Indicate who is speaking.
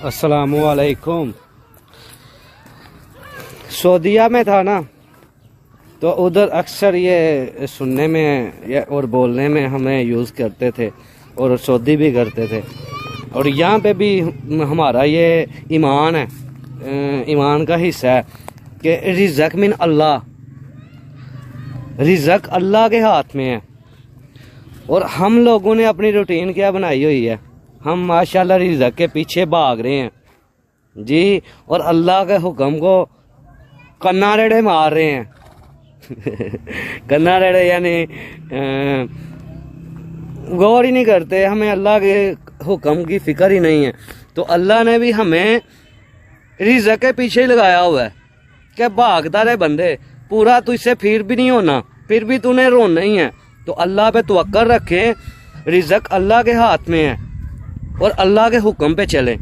Speaker 1: अस्सलामुअलैकुम। सऊदीया में था ना, तो उधर अक्सर ये सुनने में और बोलने में हमें यूज़ करते थे और सऊदी भी करते थे। और यहाँ पे भी हमारा ये ईमान है, ईमान का हिस्सा है कि रिज़्क़ मिन अल्लाह, रिज़्क़ अल्लाह के हाथ में है। और हम लोगों ने अपनी रूटीन क्या बनाई हुई है, हम माशाल्लाह रिज़्क़ के पीछे भाग रहे हैं जी, और अल्लाह के हुक्म को कन्नारेड़े मार रहे हैं कन्नारेड़े यानी गौर ही नहीं करते, हमें अल्लाह के हुक्म की फिक्र ही नहीं है। तो अल्लाह ने भी हमें रिज़्क़ के पीछे ही लगाया हुआ है कि भागता रहे बंदे, पूरा तुझसे फिर भी नहीं होना, फिर भी तूने रोना ही है। तो अल्लाह पे तवक्कल रखें, रिज़्क़ अल्लाह के हाथ में है और अल्लाह के हुक्म पे चलें।